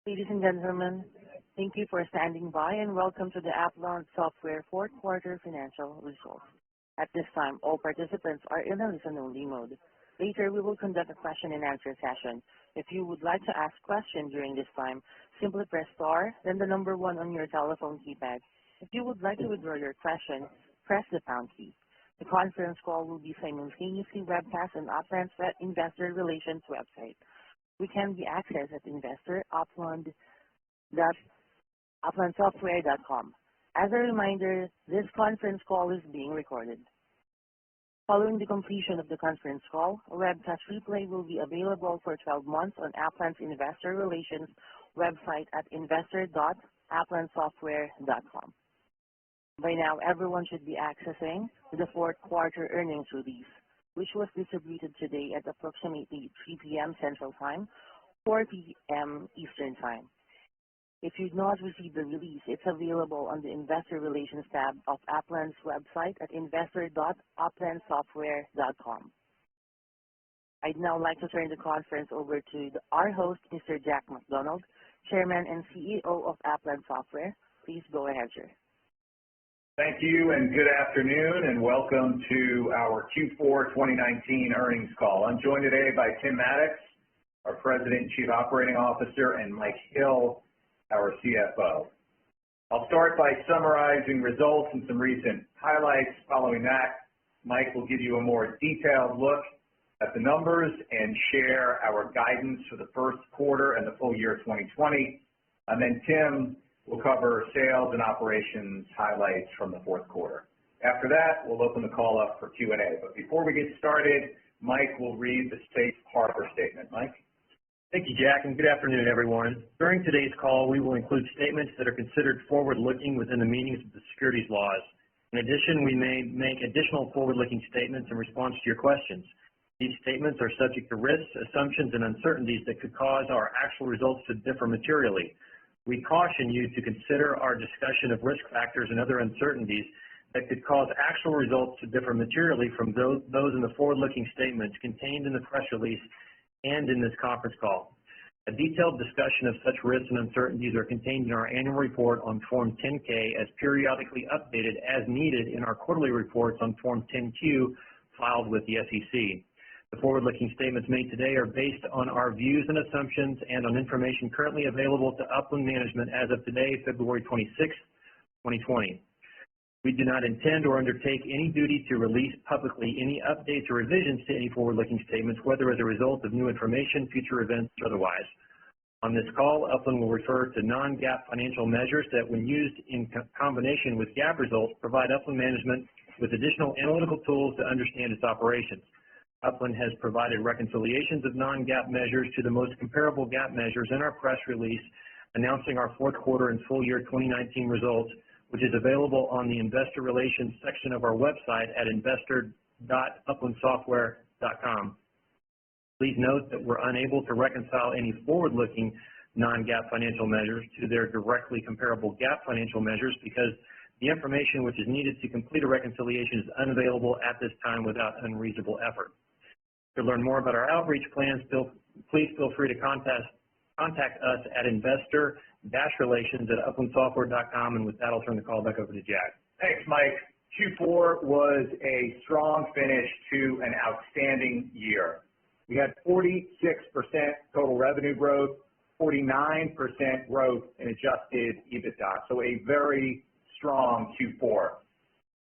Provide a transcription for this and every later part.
Ladies and gentlemen, thank you for standing by and welcome to the Upland Software fourth quarter financial results. At this time, all participants are in a listen-only mode. Later, we will conduct a question-and-answer session. If you would like to ask questions during this time, simply press star, then the number 1 on your telephone keypad. If you would like to withdraw your question, press the pound key. The conference call will be simultaneously webcast on Upland's Investor Relations website. We can be accessed at investor.uplandsoftware.com. As a reminder, this conference call is being recorded. Following the completion of the conference call, a webcast replay will be available for 12 months on Upland's Investor Relations website at investor.uplandsoftware.com. By now, everyone should be accessing the fourth quarter earnings release, which was distributed today at approximately 3 p.m. Central Time, 4 p.m. Eastern Time. If you've not received the release, it's available on the Investor Relations tab of Upland's website at investor.uplandsoftware.com. I'd now like to turn the conference over to our host, Mr. Jack McDonald, Chairman and CEO of Upland Software. Please go ahead, sir. Thank you, and good afternoon, and welcome to our Q4 2019 earnings call. I'm joined today by Tim Maddox, our President and Chief Operating Officer, and Mike Hill, our CFO. I'll start by summarizing results and some recent highlights. Following that, Mike will give you a more detailed look at the numbers and share our guidance for the first quarter and the full year 2020. And then Tim will cover sales and operations highlights from the fourth quarter. After that, we'll open the call up for Q&A. But before we get started, Mike will read the safe harbor statement. Mike? Thank you, Jack, and good afternoon, everyone. During today's call, we will include statements that are considered forward-looking within the meanings of the securities laws. In addition, we may make additional forward-looking statements in response to your questions. These statements are subject to risks, assumptions, and uncertainties that could cause our actual results to differ materially. We caution you to consider our discussion of risk factors and other uncertainties that could cause actual results to differ materially from those in the forward-looking statements contained in the press release and in this conference call. A detailed discussion of such risks and uncertainties are contained in our annual report on Form 10-K as periodically updated as needed in our quarterly reports on Form 10-Q filed with the SEC. The forward-looking statements made today are based on our views and assumptions and on information currently available to Upland management as of today, February 26, 2020. We do not intend or undertake any duty to release publicly any updates or revisions to any forward-looking statements, whether as a result of new information, future events, or otherwise. On this call, Upland will refer to non-GAAP financial measures that, when used in combination with GAAP results, provide Upland management with additional analytical tools to understand its operations. Upland has provided reconciliations of non-GAAP measures to the most comparable GAAP measures in our press release announcing our fourth quarter and full year 2019 results, which is available on the Investor Relations section of our website at investor.uplandsoftware.com. Please note that we're unable to reconcile any forward-looking non-GAAP financial measures to their directly comparable GAAP financial measures because the information which is needed to complete a reconciliation is unavailable at this time without unreasonable effort. To learn more about our outreach plans, please feel free to contact us at investor-relations@uplandsoftware.com. And with that, I'll turn the call back over to Jack. Thanks, Mike. Q4 was a strong finish to an outstanding year. We had 46% total revenue growth, 49% growth in adjusted EBITDA, so a very strong Q4.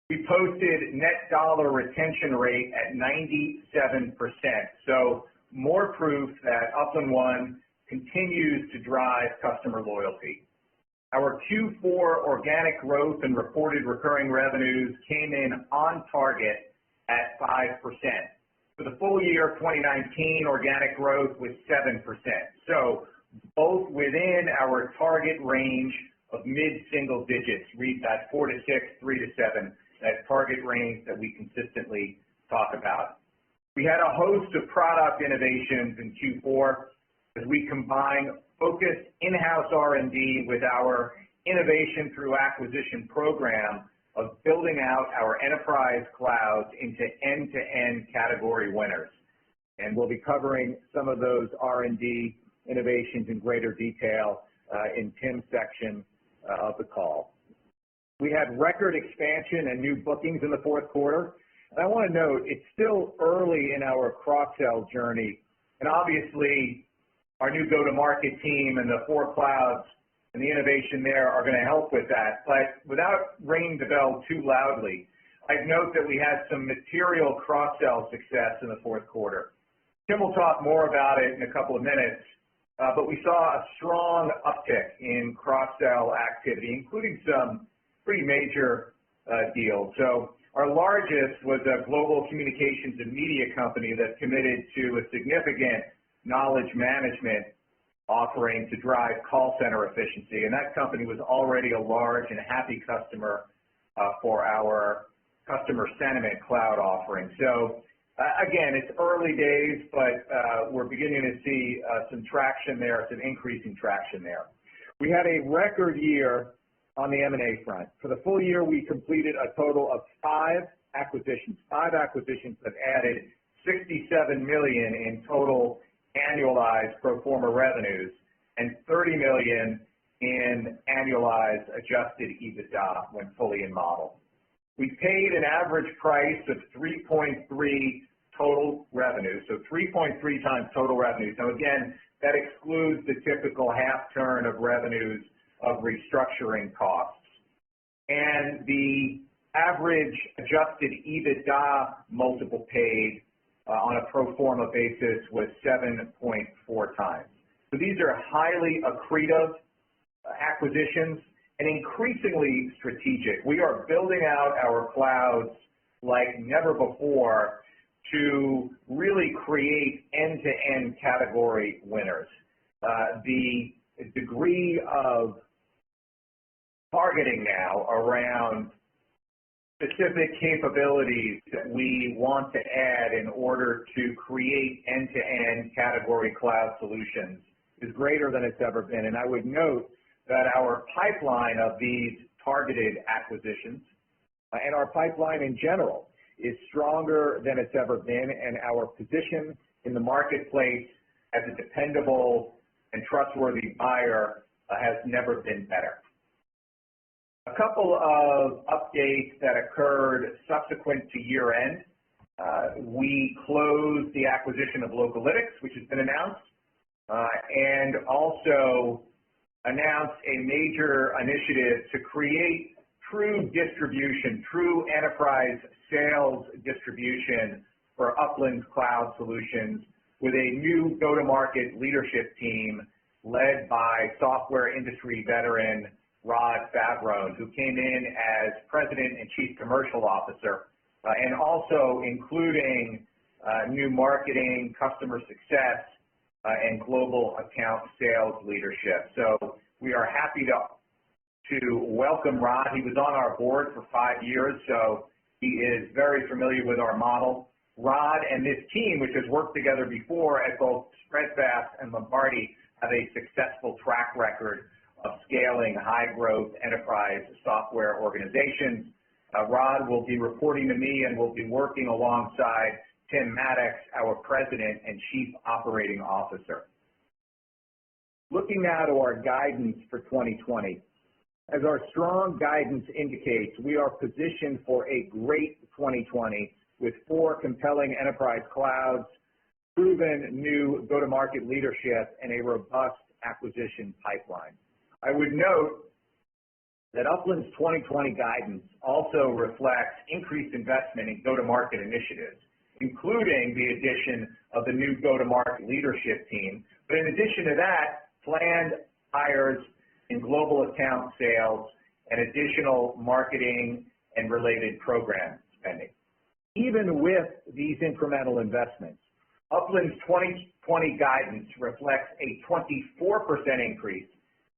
We posted net dollar retention rate at 97%, so more proof that Upland One continues to drive customer loyalty. Our Q4 organic growth and reported recurring revenues came in on target at 5%. For the full year of 2019, organic growth was 7%, so both within our target range of mid-single digits, read that 4 to 6, 3 to 7, that target range that we consistently talk about. We had a host of product innovations in Q4 as we combine focused in-house R&D with our innovation through acquisition program of building out our enterprise clouds into end-to-end category winners. And we'll be covering some of those R&D innovations in greater detail in Tim's section of the call. We had record expansion and new bookings in the fourth quarter. And I want to note, it's still early in our cross-sell journey. And obviously, our new go-to-market team and the 4 clouds and the innovation there are going to help with that. But without ringing the bell too loudly, I'd note that we had some material cross-sell success in the fourth quarter. Tim will talk more about it in a couple of minutes, but we saw a strong uptick in cross-sell activity, including some pretty major deals. So our largest was a global communications and media company that committed to a significant knowledge management offering to drive call center efficiency. And that company was already a large and happy customer for our customer sentiment cloud offering. So again, it's early days, but we're beginning to see some traction there, some increasing traction there. We had a record year on the M&A front. For the full year, we completed a total of 5 acquisitions. 5 acquisitions that added $67 million in total annualized pro forma revenues and $30 million in annualized adjusted EBITDA when fully in model. We paid an average price of 3.3 total revenue, so 3.3 times total revenues. Now again, that excludes the typical half turn of revenues of restructuring costs. And the average adjusted EBITDA multiple paid on a pro forma basis was 7.4 times. So these are highly accretive acquisitions and increasingly strategic. We are building out our clouds like never before to really create end-to-end category winners. The degree of targeting now around specific capabilities that we want to add in order to create end-to-end category cloud solutions is greater than it's ever been. And I would note that our pipeline of these targeted acquisitions and our pipeline in general is stronger than it's ever been, and our position in the marketplace as a dependable and trustworthy buyer has never been better. A couple of updates that occurred subsequent to year-end. We closed the acquisition of Localytics, which has been announced, and also announced a major initiative to create true distribution, true enterprise sales distribution for Upland cloud solutions with a new go-to-market leadership team led by software industry veteran Rod Favrone, who came in as President and Chief Commercial Officer, and also including new marketing, customer success, and global account sales leadership. So we are happy to welcome Rod. He was on our board for 5 years, so he is very familiar with our model. Rod and this team, which has worked together before at both Spreadfast and Lombardi, have a successful track record of scaling high-growth enterprise software organizations. Rod will be reporting to me and will be working alongside Tim Maddox, our President and Chief Operating Officer. Looking now to our guidance for 2020. As our strong guidance indicates, we are positioned for a great 2020 with 4 compelling enterprise clouds, proven new go-to-market leadership, and a robust acquisition pipeline. I would note that Upland's 2020 guidance also reflects increased investment in go-to-market initiatives, including the addition of the new go-to-market leadership team. But in addition to that, planned hires in global account sales and additional marketing and related program spending. Even with these incremental investments, Upland's 2020 guidance reflects a 24% increase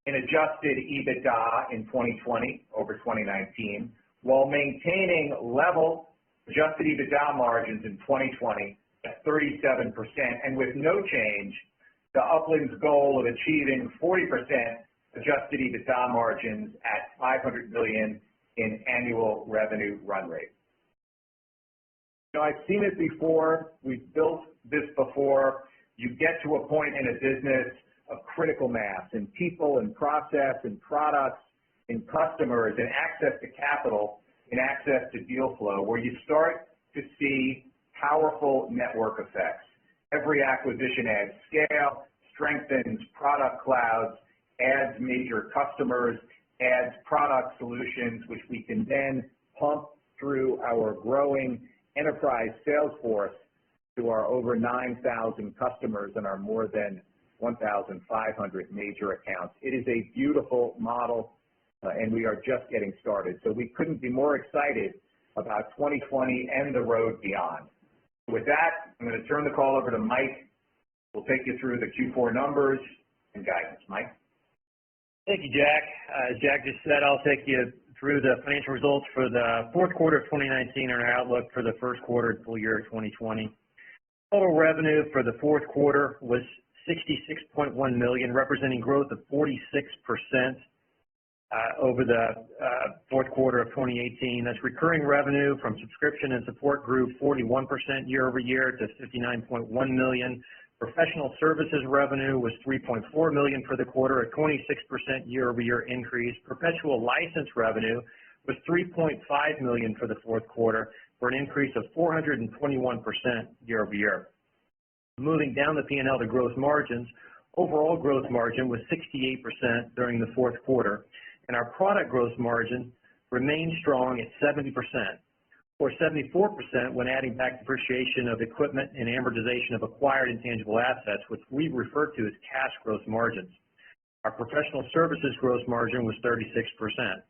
in adjusted EBITDA in 2020 over 2019, while maintaining level adjusted EBITDA margins in 2020 at 37%, and with no change to Upland's goal of achieving 40% adjusted EBITDA margins at $500 million in annual revenue run rate. You know, I've seen it before. We've built this before. You get to a point in a business of critical mass in people and process and products and customers and access to capital and access to deal flow, where you start to see powerful network effects. Every acquisition adds scale, strengthens product clouds, adds major customers, adds product solutions, which we can then pump through our growing enterprise sales force to our over 9,000 customers and our more than 1,500 major accounts. It is a beautiful model, and we are just getting started. So we couldn't be more excited about 2020 and the road beyond. With that, I'm going to turn the call over to Mike. We'll take you through the Q4 numbers and guidance. Mike? Thank you, Jack. As Jack just said, I'll take you through the financial results for the fourth quarter of 2019 and our outlook for the first quarter and full year of 2020. Total revenue for the fourth quarter was $66.1 million, representing growth of 46% over the fourth quarter of 2018. That's recurring revenue from subscription and support grew 41% year over year to $59.1 million. Professional services revenue was $3.4 million for the quarter, a 26% year-over-year increase. Perpetual license revenue was $3.5 million for the fourth quarter, for an increase of 421% year-over-year. Moving down the P&L to gross margins, overall gross margin was 68% during the fourth quarter, and our product gross margin remained strong at 70%. Or 74% when adding back depreciation of equipment and amortization of acquired intangible assets, which we refer to as cash gross margins. Our professional services gross margin was 36%.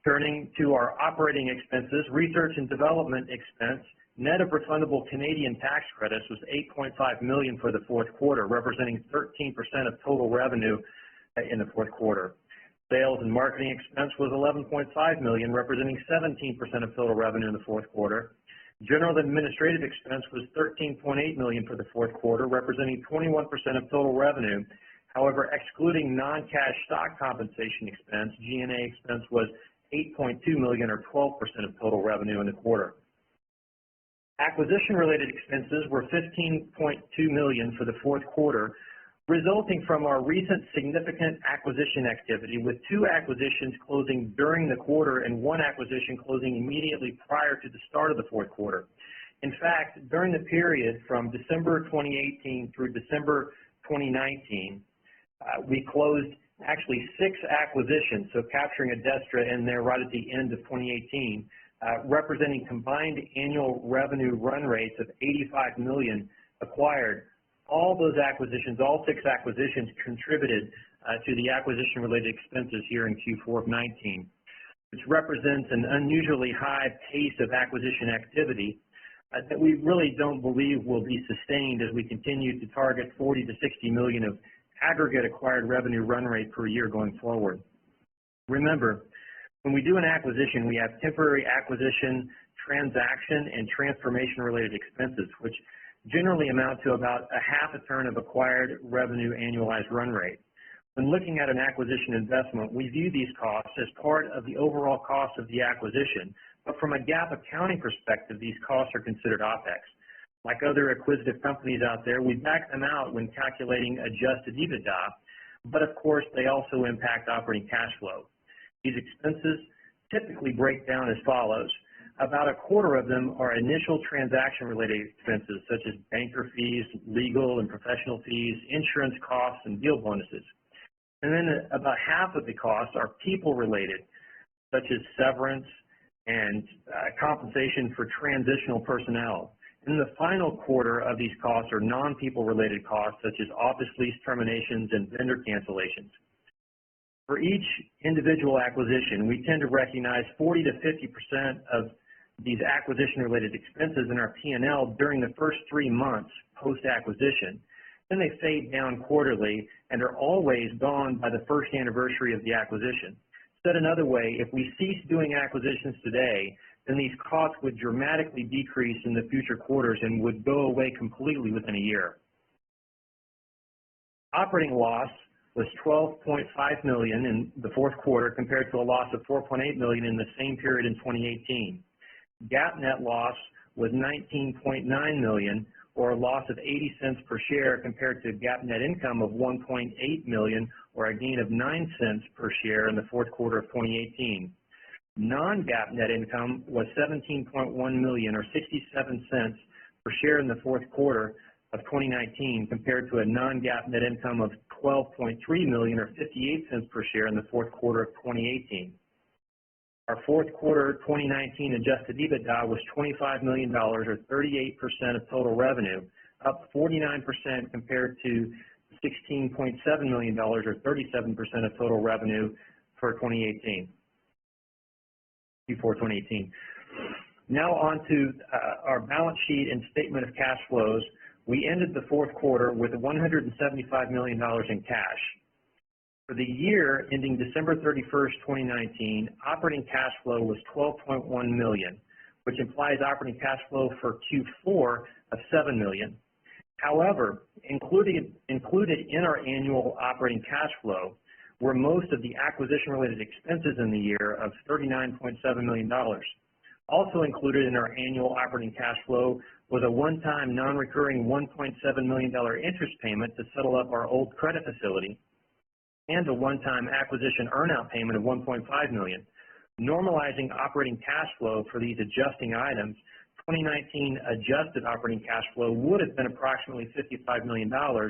Turning to our operating expenses, research and development expense, net of refundable Canadian tax credits, was $8.5 million for the fourth quarter, representing 13% of total revenue in the fourth quarter. Sales and marketing expense was $11.5 million, representing 17% of total revenue in the fourth quarter. General and administrative expense was $13.8 million for the fourth quarter, representing 21% of total revenue. However, excluding non-cash stock compensation expense, G&A expense was $8.2 million, or 12% of total revenue in the quarter. Acquisition-related expenses were $15.2 million for the fourth quarter, resulting from our recent significant acquisition activity, with 2 acquisitions closing during the quarter and 1 acquisition closing immediately prior to the start of the fourth quarter. In fact, during the period from December 2018 through December 2019, we closed actually 6 acquisitions, so capturing Adestra in there right at the end of 2018, representing combined annual revenue run rates of $85 million acquired. All those acquisitions, all 6 acquisitions, contributed to the acquisition-related expenses here in Q4 of 19, which represents an unusually high pace of acquisition activity that we really don't believe will be sustained as we continue to target 40 to 60 million of aggregate acquired revenue run rate per year going forward. Remember, when we do an acquisition, we have temporary acquisition, transaction, and transformation-related expenses, which generally amount to about a half a turn of acquired revenue annualized run rate. When looking at an acquisition investment, we view these costs as part of the overall cost of the acquisition, but from a GAAP accounting perspective, these costs are considered OPEX. Like other acquisitive companies out there, we back them out when calculating adjusted EBITDA, but of course they also impact operating cash flow. These expenses typically break down as follows. About a quarter of them are initial transaction-related expenses, such as banker fees, legal and professional fees, insurance costs, and deal bonuses. And then about half of the costs are people-related, such as severance and compensation for transitional personnel. And the final quarter of these costs are non-people related costs, such as office lease terminations and vendor cancellations. For each individual acquisition, we tend to recognize 40 to 50% of these acquisition-related expenses in our P&L during the first 3 months post-acquisition. Then they fade down quarterly and are always gone by the first anniversary of the acquisition. Said another way, if we cease doing acquisitions today, then these costs would dramatically decrease in the future quarters and would go away completely within a year. Operating loss was $12.5 million in the fourth quarter compared to a loss of $4.8 million in the same period in 2018. GAAP net loss was $19.9 million, or a loss of 80 cents per share compared to GAAP net income of $1.8 million, or a gain of 9 cents per share in the fourth quarter of 2018. Non-GAAP net income was $17.1 million, or 67 cents per share in the fourth quarter of 2019, compared to a non-GAAP net income of $12.3 million, or 58 cents per share in the fourth quarter of 2018. Our fourth quarter 2019 adjusted EBITDA was $25 million, or 38% of total revenue, up 49% compared to $16.7 million, or 37% of total revenue for 2018, Q4 2018. Now on to our balance sheet and statement of cash flows. We ended the fourth quarter with $175 million in cash. For the year ending December 31st, 2019, operating cash flow was $12.1 million, which implies operating cash flow for Q4 of $7 million. However, included in our annual operating cash flow were most of the acquisition-related expenses in the year of $39.7 million. Also included in our annual operating cash flow was a one-time non-recurring $1.7 million interest payment to settle up our old credit facility, and a one-time acquisition earnout payment of $1.5 million. Normalizing operating cash flow for these adjusting items, 2019 adjusted operating cash flow would have been approximately $55 million, or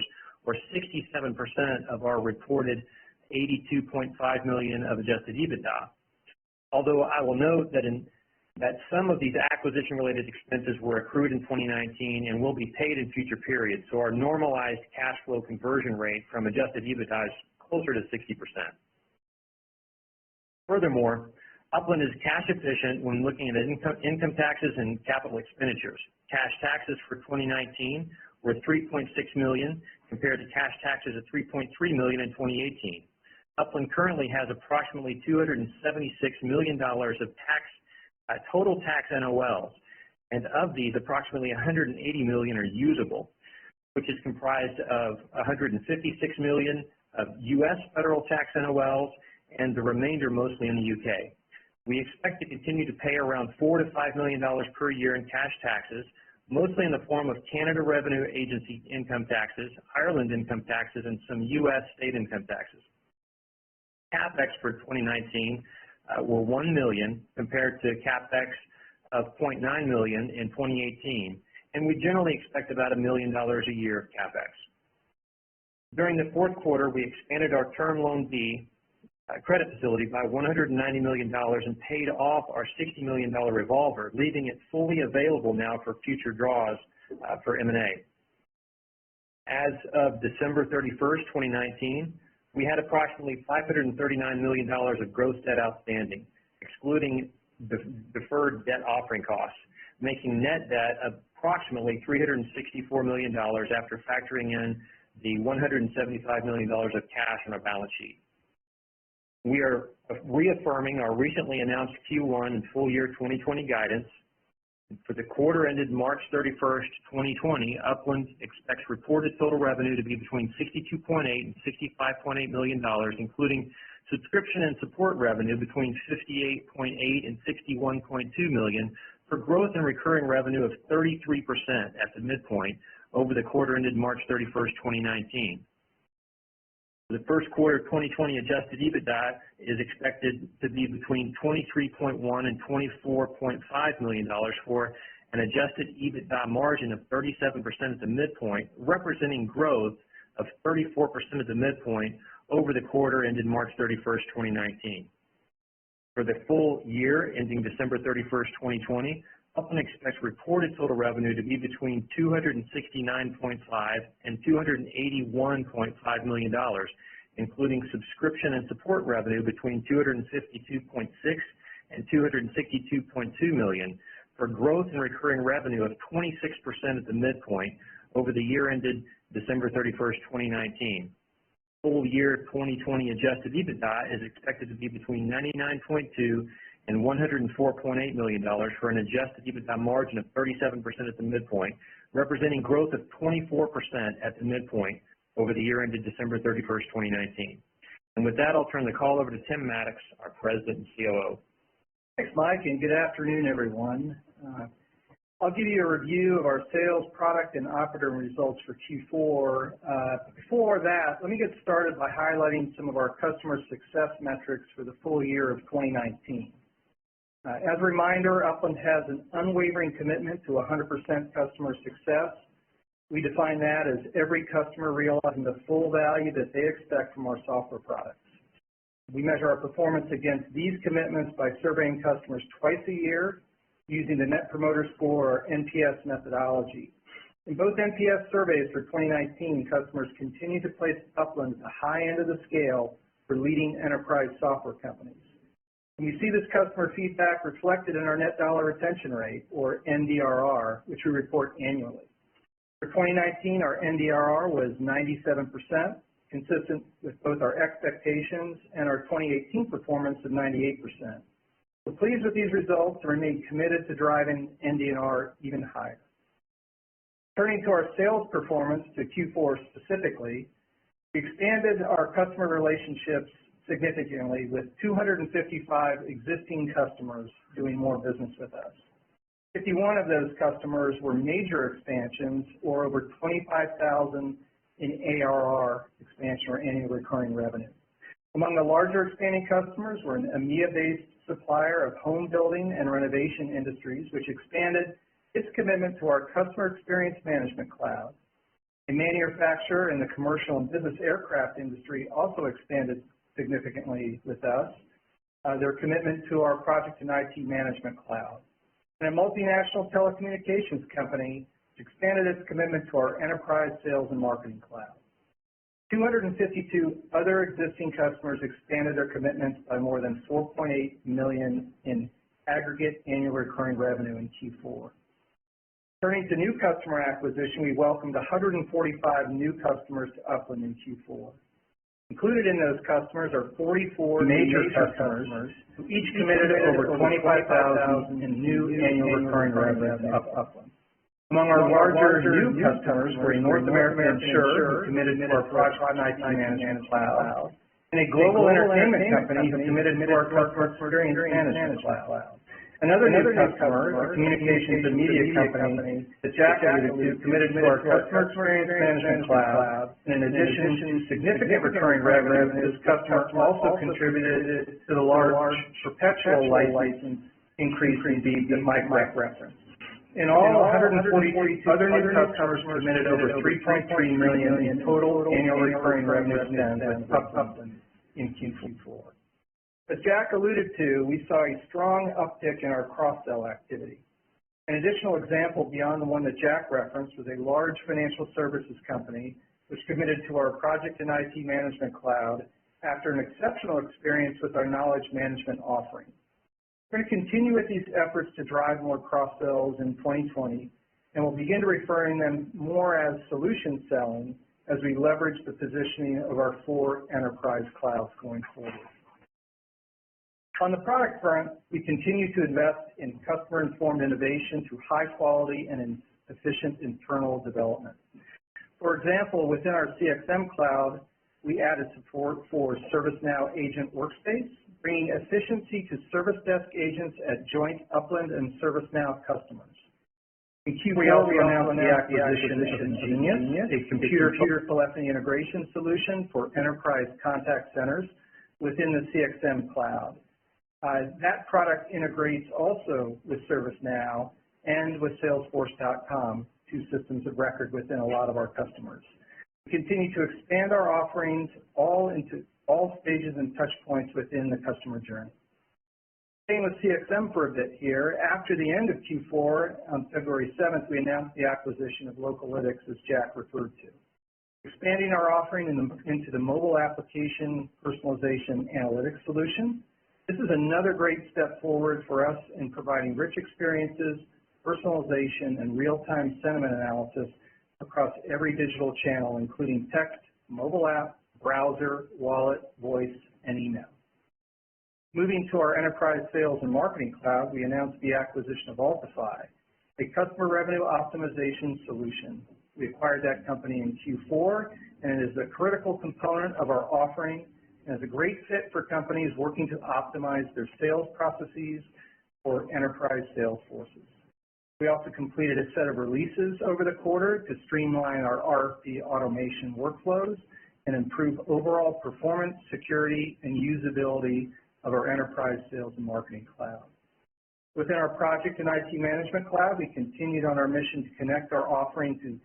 67% of our reported $82.5 million of adjusted EBITDA. Although I will note that some of these acquisition-related expenses were accrued in 2019 and will be paid in future periods, so our normalized cash flow conversion rate from adjusted EBITDA is closer to 60%. Furthermore, Upland is cash efficient when looking at income taxes and capital expenditures. Cash taxes for 2019 were $3.6 million compared to cash taxes of $3.3 million in 2018. Upland currently has approximately $276 million of total tax NOLs, and of these, approximately $180 million are usable, which is comprised of $156 million of U.S. federal tax NOLs and the remainder mostly in the UK. We expect to continue to pay around $4 to $5 million per year in cash taxes, mostly in the form of Canada Revenue Agency income taxes, Ireland income taxes, and some U.S. state income taxes. CapEx for 2019 were $1 million compared to CapEx of $0.9 million in 2018, and we generally expect about $1 million a year of CapEx. During the fourth quarter, we expanded our Term Loan B credit facility by $190 million and paid off our $60 million revolver, leaving it fully available now for future draws for M&A. As of December 31st, 2019, we had approximately $539 million of gross debt outstanding, excluding deferred debt offering costs, making net debt approximately $364 million after factoring in the $175 million of cash on our balance sheet. We are reaffirming our recently announced Q1 and full year 2020 guidance. For the quarter ended March 31st, 2020, Upland expects reported total revenue to be between $62.8 and $65.8 million, including subscription and support revenue between $58.8 and $61.2 million, for growth in recurring revenue of 33% at the midpoint over the quarter ended March 31st, 2019. The first quarter 2020 adjusted EBITDA is expected to be between $23.1 and $24.5 million for an adjusted EBITDA margin of 37% at the midpoint, representing growth of 34% at the midpoint over the quarter ended March 31st, 2019. For the full year ending December 31st, 2020, Upland expects reported total revenue to be between $269.5 and $281.5 million, including subscription and support revenue between $252.6 and $262.2 million, for growth in recurring revenue of 26% at the midpoint over the year ended December 31st, 2019. Full year 2020 adjusted EBITDA is expected to be between $99.2 and $104.8 million for an adjusted EBITDA margin of 37% at the midpoint, representing growth of 24% at the midpoint over the year ended December 31st, 2019. And with that, I'll turn the call over to Tim Maddox, our President and COO. Thanks, Mike, and good afternoon, everyone. I'll give you a review of our sales, product, and operating results for Q4. Before that, let me get started by highlighting some of our customer success metrics for the full year of 2019. As a reminder, Upland has an unwavering commitment to 100% customer success. We define that as every customer realizing the full value that they expect from our software products. We measure our performance against these commitments by surveying customers twice a year using the Net Promoter Score, or NPS methodology. In both NPS surveys for 2019, customers continue to place Upland at the high end of the scale for leading enterprise software companies. And we see this customer feedback reflected in our net dollar retention rate, or NDRR, which we report annually. For 2019, our NDRR was 97%, consistent with both our expectations and our 2018 performance of 98%. We're pleased with these results and remain committed to driving NDR even higher. Turning to our sales performance to Q4 specifically, we expanded our customer relationships significantly with 255 existing customers doing more business with us. 51 of those customers were major expansions, or over $25,000 in ARR expansion, or annual recurring revenue. Among the larger expanding customers were an EMEA-based supplier of home building and renovation industries, which expanded its commitment to our Customer Experience Management Cloud. A manufacturer in the commercial and business aircraft industry also expanded significantly with us, their commitment to our Project and IT Management Cloud. And a multinational telecommunications company expanded its commitment to our Enterprise Sales and Marketing Cloud. 252 other existing customers expanded their commitments by more than $4.8 million in aggregate annual recurring revenue in Q4. Turning to new customer acquisition, we welcomed 145 new customers to Upland in Q4. Included in those customers are 44 major customers who each committed over $25,000 in new annual recurring revenue to Upland. Among our larger new customers were a North American insurer who committed to our Project and IT Management Cloud, and a global entertainment company who committed to our Customer Experience Management Cloud. Another new customer, a communications and media company that Jack alluded to, committed to our Customer Experience Management Cloud, and in addition to significant recurring revenue, this customer also contributed to the large perpetual license increase in fee that Mike referenced. In all, 142 other new customers committed over $3.3 million in total annual recurring revenue spend with Upland in Q4. As Jack alluded to, we saw a strong uptick in our cross-sell activity. An additional example beyond the one that Jack referenced was a large financial services company which committed to our Project and IT Management Cloud after an exceptional experience with our knowledge management offering. We're going to continue with these efforts to drive more cross-sells in 2020, and we'll begin to referring them more as solution selling as we leverage the positioning of our 4 enterprise clouds going forward. On the product front, we continue to invest in customer-informed innovation through high quality and efficient internal development. For example, within our CXM cloud, we added support for ServiceNow Agent Workspace, bringing efficiency to service desk agents at joint Upland and ServiceNow customers. In Q4, we also announced the acquisition of Ingenious, a computer telephony integration solution for enterprise contact centers within the CXM cloud. That product integrates also with ServiceNow and with Salesforce.com, 2 systems of record within a lot of our customers. We continue to expand our offerings into all stages and touch points within the customer journey. Staying with CXM for a bit here, after the end of Q4, on February 7th, we announced the acquisition of Localytics, as Jack referred to, expanding our offering into the mobile application personalization analytics solution. This is another great step forward for us in providing rich experiences, personalization, and real-time sentiment analysis across every digital channel, including text, mobile app, browser, wallet, voice, and email. Moving to our Enterprise Sales and Marketing Cloud, we announced the acquisition of Altify, a customer revenue optimization solution. We acquired that company in Q4, and it is a critical component of our offering and is a great fit for companies working to optimize their sales processes for enterprise sales forces. We also completed a set of releases over the quarter to streamline our RFP automation workflows and improve overall performance, security, and usability of our enterprise sales and marketing cloud. Within our project and IT management cloud, we continued on our mission to connect our offering to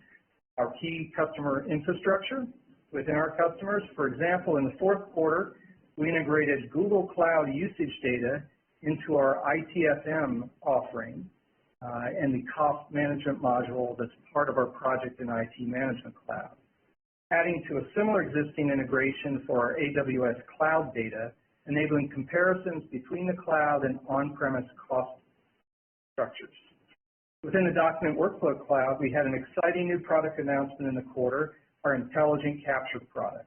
our key customer infrastructure within our customers. For example, in the fourth quarter, we integrated Google Cloud usage data into our ITSM offering and the cost management module that's part of our project and IT management cloud, adding to a similar existing integration for our AWS cloud data, enabling comparisons between the cloud and on-premise cost structures. Within the document workflow cloud, we had an exciting new product announcement in the quarter, our Intelligent Capture product.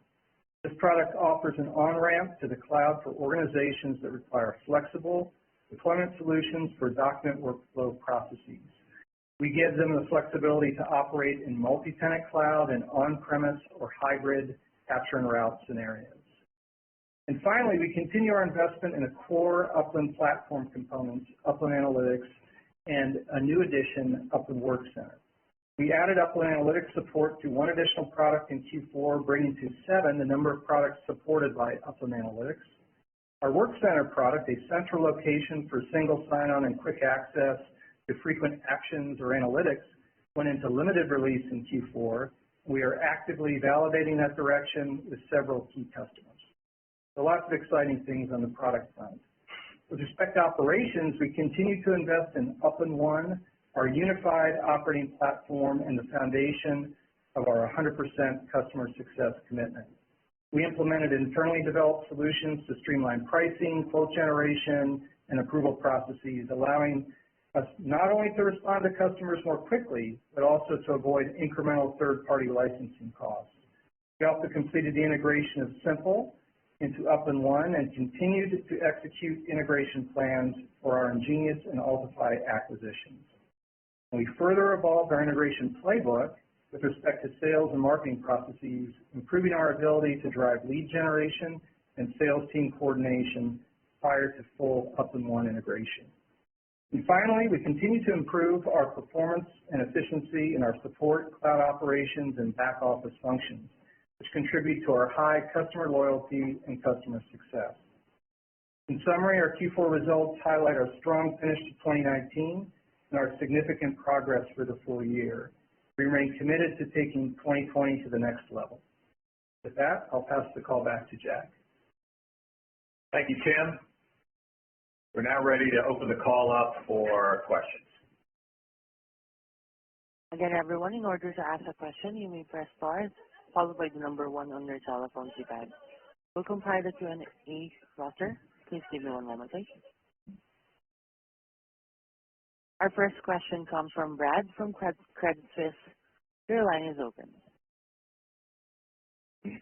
This product offers an on-ramp to the cloud for organizations that require flexible deployment solutions for document workflow processes. We give them the flexibility to operate in multi-tenant cloud and on-premise or hybrid capture and route scenarios. And finally, we continue our investment in the core Upland platform components, Upland Analytics, and a new addition, Upland Work Center. We added Upland Analytics support to one additional product in Q4, bringing to 7 the number of products supported by Upland Analytics. Our Work Center product, a central location for single sign-on and quick access to frequent actions or analytics, went into limited release in Q4. We are actively validating that direction with several key customers. So lots of exciting things on the product front. With respect to operations, we continue to invest in Upland One, our unified operating platform and the foundation of our 100% customer success commitment. We implemented internally developed solutions to streamline pricing, quote generation, and approval processes, allowing us not only to respond to customers more quickly, but also to avoid incremental third-party licensing costs. We also completed the integration of Simple into Upland One and continued to execute integration plans for our Ingenious and Altify acquisitions. And we further evolved our integration playbook with respect to sales and marketing processes, improving our ability to drive lead generation and sales team coordination prior to full Upland One integration. And finally, we continue to improve our performance and efficiency in our support, cloud operations, and back office functions, which contribute to our high customer loyalty and customer success. In summary, our Q4 results highlight our strong finish to 2019 and our significant progress for the full year. We remain committed to taking 2020 to the next level. With that, I'll pass the call back to Jack. Thank you, Tim. We're now ready to open the call up for questions. Again, everyone, in order to ask a question, you may press star, followed by the number 1 on your telephone keypad. We'll compile the Q&A roster. Please give me one moment, please. Our first question comes from Brad from Credit Suisse. Your line is open.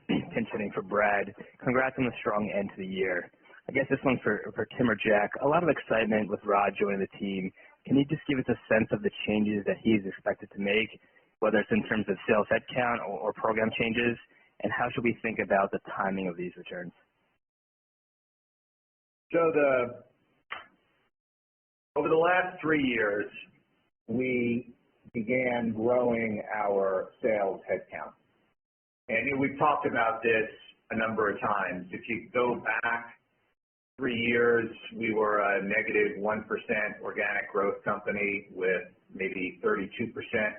Pinch-hitting for Brad. Congrats on the strong end to the year. I guess this one's for Tim or Jack. A lot of excitement with Rod joining the team. Can you just give us a sense of the changes that he's expected to make, whether it's in terms of sales headcount or program changes, and how should we think about the timing of these returns? So over the last 3 years, we began growing our sales headcount. And we've talked about this a number of times. If you go back 3 years, we were a negative 1% organic growth company with maybe 32%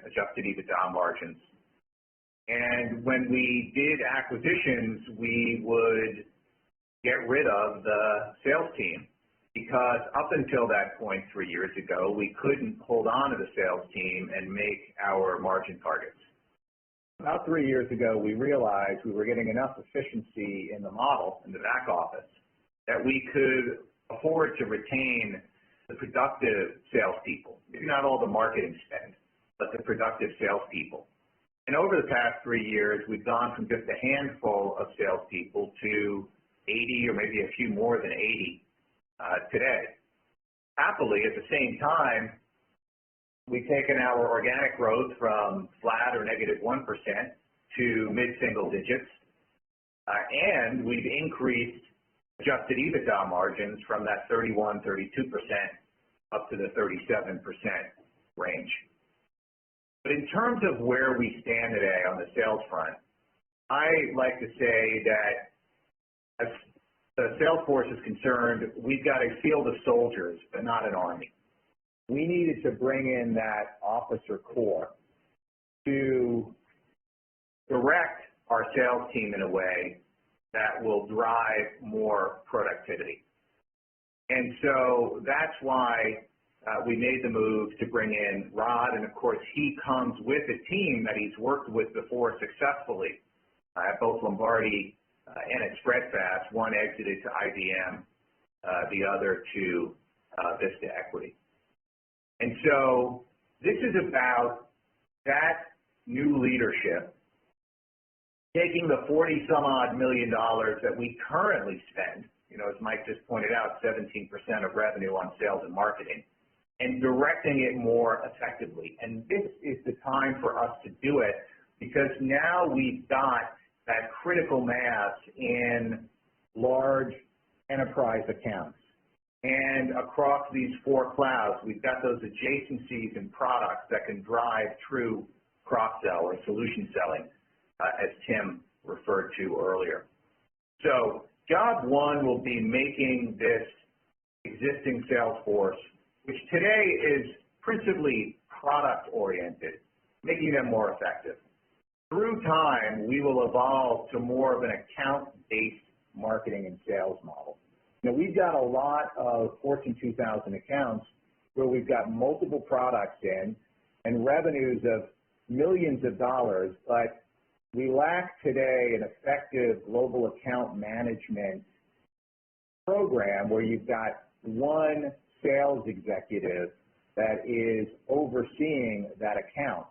adjusted EBITDA margins. And when we did acquisitions, we would get rid of the sales team, because up until that point 3 years ago, we couldn't hold on to the sales team and make our margin targets. About 3 years ago, we realized we were getting enough efficiency in the model, in the back office, that we could afford to retain the productive salespeople, maybe not all the marketing spend, but the productive salespeople. And over the past 3 years, we've gone from just a handful of salespeople to 80 or maybe a few more than 80 today. Happily, at the same time, we've taken our organic growth from flat or negative 1% to mid-single digits, and we've increased adjusted EBITDA margins from that 31, 32% up to the 37%. range. But in terms of where we stand today on the sales front, I like to say that as the sales force is concerned, we've got a field of soldiers, but not an army. We needed to bring in that officer corps to direct our sales team in a way that will drive more productivity. And so that's why we made the move to bring in Rod, and of course he comes with a team that he's worked with before successfully at both Lombardi and at Spreadfast. One exited to IBM, the other to Vista Equity. And so this is about that new leadership taking the 40-some-odd million dollars that we currently spend, you know, as Mike just pointed out, 17% of revenue on sales and marketing, and directing it more effectively. And this is the time for us to do it because now we've got that critical mass in large enterprise accounts. And across these 4 clouds, we've got those adjacencies and products that can drive true cross-sell or solution selling, as Tim referred to earlier. So job one will be making this existing sales force, which today is principally product-oriented, making them more effective. Through time, we will evolve to more of an account-based marketing and sales model. Now, we've got a lot of Fortune 2000 accounts where we've got multiple products in and revenues of millions of dollars, but we lack today an effective global account management program where you've got one sales executive that is overseeing that account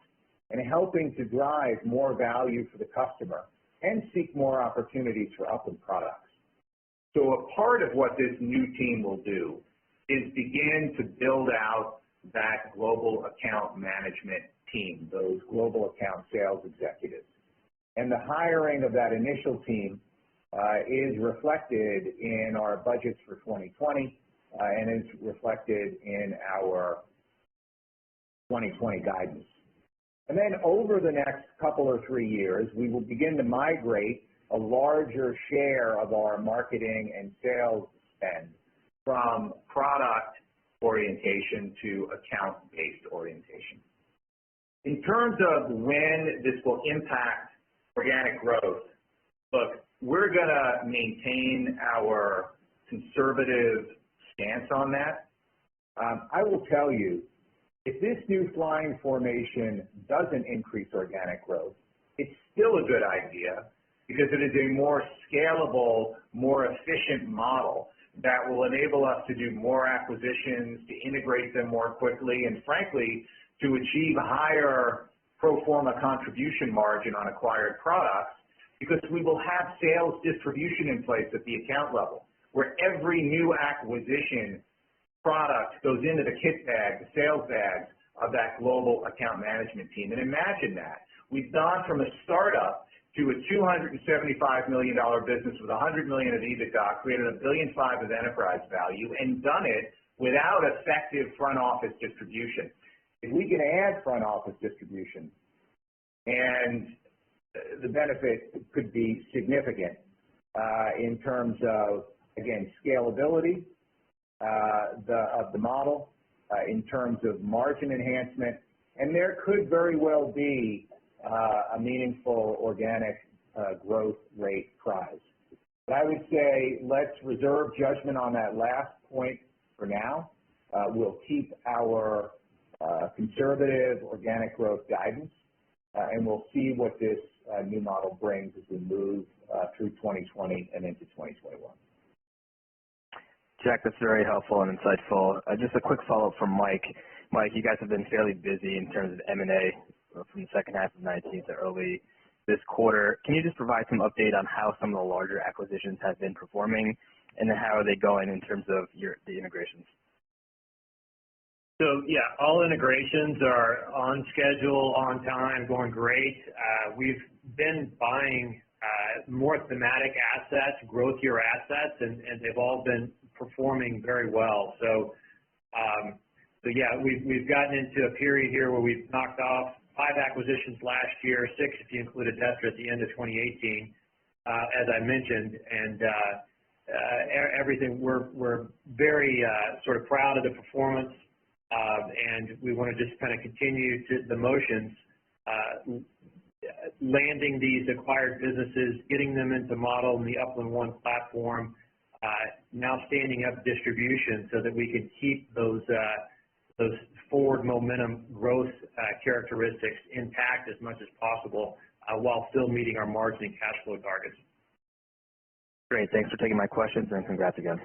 and helping to drive more value for the customer and seek more opportunities for Upland products. So a part of what this new team will do is begin to build out that global account management team, those global account sales executives. And the hiring of that initial team is reflected in our budgets for 2020 and is reflected in our 2020 guidance. And then over the next couple or 3 years, we will begin to migrate a larger share of our marketing and sales spend from product orientation to account-based orientation. In terms of when this will impact organic growth, look, we're going to maintain our conservative stance on that. I will tell you, if this new flying formation doesn't increase organic growth, it's still a good idea because it is a more scalable, more efficient model that will enable us to do more acquisitions, to integrate them more quickly, and frankly, to achieve a higher pro forma contribution margin on acquired products because we will have sales distribution in place at the account level where every new acquisition product goes into the kit bag, the sales bags of that global account management team. And imagine that. We've gone from a startup to a $275 million business with $100 million of EBITDA, created $1.5 billion of enterprise value, and done it without effective front office distribution. If we can add front office distribution, and the benefit could be significant in terms of, again, scalability of the model, in terms of margin enhancement, and there could very well be a meaningful organic growth rate prize. But I would say let's reserve judgment on that last point for now. We'll keep our conservative organic growth guidance, and we'll see what this new model brings as we move through 2020 and into 2021. Jack, that's very helpful and insightful. Just a quick follow-up from Mike. Mike, you guys have been fairly busy in terms of M&A from the second half of 2019 to early this quarter. Can you just provide some update on how some of the larger acquisitions have been performing, and then how are they going in terms of the integrations? So yeah, all integrations are on schedule, on time, going great. We've been buying more thematic assets, growthier assets, and they've all been performing very well. So So yeah, we've gotten into a period here where we've knocked off 5 acquisitions last year, 6 if you include Adestra at the end of 2018, as I mentioned, and everything, we're very sort of proud of the performance, and we want to just kind of continue the motions, landing these acquired businesses, getting them into model in the Upland One platform, now standing up distribution so that we can keep those forward momentum growth characteristics intact as much as possible while still meeting our margin and cash flow targets. Great. Thanks for taking my questions, and congrats again.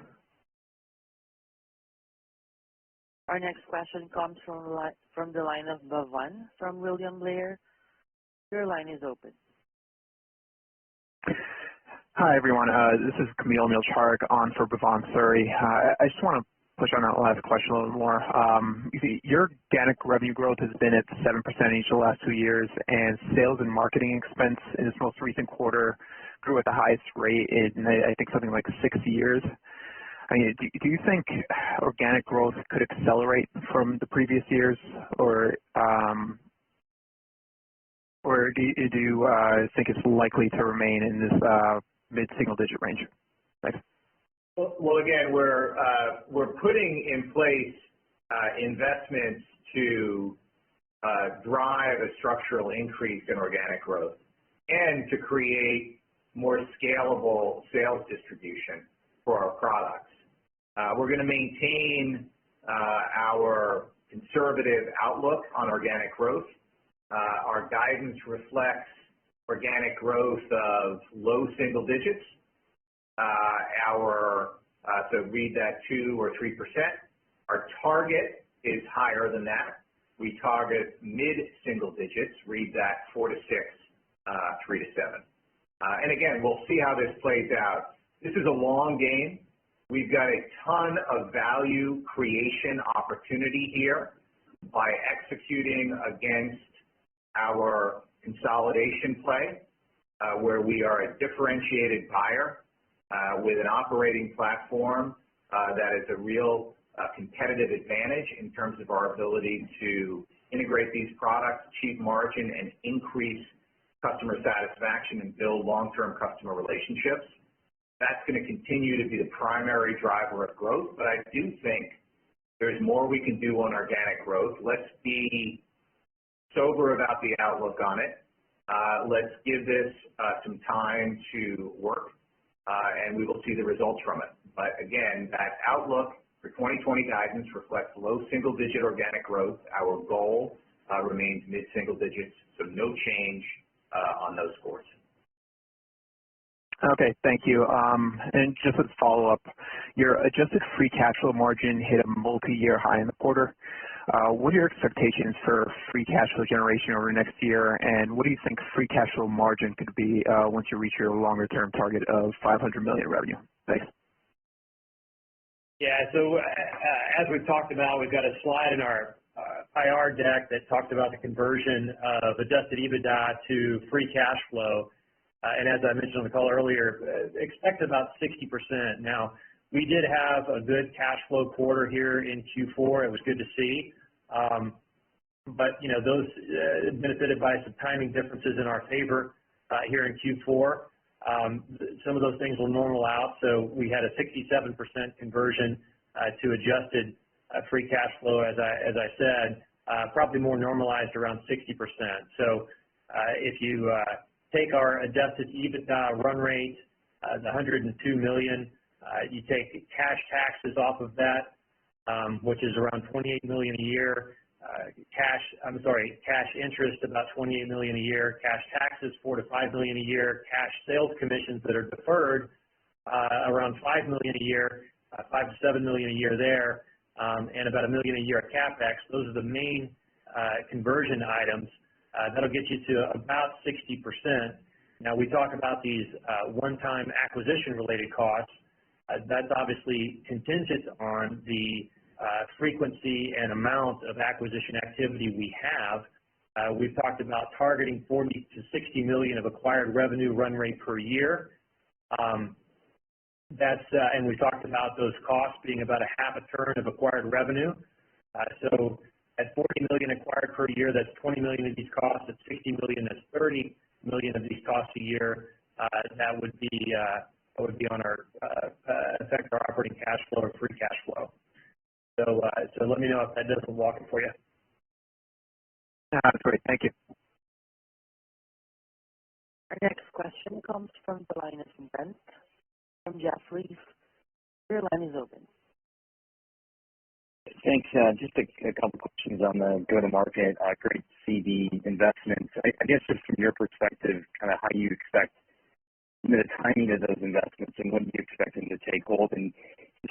Our next question comes from the line of Bhavan from William Blair. Your line is open. Hi, everyone. This is Camille Milcharek on for Bhavan Suri. I just want to push on that last question a little more. Your organic revenue growth has been at 7% each of the last 2 years, and sales and marketing expense in this most recent quarter grew at the highest rate in, I think, something like 6 years. I mean, do you think organic growth could accelerate from the previous years, or do you think it's likely to remain in this mid-single-digit range? Thanks. Well, again, we're putting in place investments to drive a structural increase in organic growth and to create more scalable sales distribution for our products. We're going to maintain our conservative outlook on organic growth. Our guidance reflects organic growth of low single digits. So read that 2 or 3%. Our target is higher than that. We target mid-single digits. Read that 4 to 6, 3 to 7. And again, we'll see how this plays out. This is a long game. We've got a ton of value creation opportunity here by executing against our consolidation play, where we are a differentiated buyer with an operating platform that is a real competitive advantage in terms of our ability to integrate these products, achieve margin, and increase customer satisfaction and build long-term customer relationships. That's going to continue to be the primary driver of growth, but I do think there's more we can do on organic growth. Let's be sober about the outlook on it. Let's give this some time to work, and we will see the results from it. But again, that outlook for 2020 guidance reflects low single-digit organic growth. Our goal remains mid-single digits, so no change on those scores. Okay, thank you. And just as a follow-up, your adjusted free cash flow margin hit a multi-year high in the quarter. What are your expectations for free cash flow generation over the next year, and what do you think free cash flow margin could be once you reach your longer-term target of $500 million revenue? Thanks. Yeah, so as we've talked about, we've got a slide in our IR deck that talks about the conversion of adjusted EBITDA to free cash flow. And as I mentioned on the call earlier, expect about 60%. Now, we did have a good cash flow quarter here in Q4. It was good to see. But, you know, those benefited by some timing differences in our favor here in Q4. Some of those things will normal out. So we had a 67% conversion to adjusted free cash flow, as I said, probably more normalized around 60%. So if you take our adjusted EBITDA run rate, the $102 million, you take cash taxes off of that, which is around $28 million a year. Cash interest about $28 million a year. Cash taxes $4 to $5 million a year. Cash sales commissions that are deferred around $5 million a year, $5 to $7 million a year there, and about $1 million a year of CapEx. Those are the main conversion items. That'll get you to about 60%. Now, we talk about these one-time acquisition-related costs. That's obviously contingent on the frequency and amount of acquisition activity we have. We've talked about targeting 40 to 60 million of acquired revenue run rate per year. And we talked about those costs being about a half a turn of acquired revenue. So at 40 million acquired per year, that's 20 million of these costs. At 60 million, that's 30 million of these costs a year. That would be on our affect our operating cash flow or free cash flow. So let me know if that doesn't walk it for you. That's great. Thank you. Our next question comes from the line of Brent from Jefferies. Your line is open. Thanks. Just a couple questions on the go-to-market. Great to see the investments. I guess just from your perspective, kind of how you expect the timing of those investments and when you expect them to take hold. And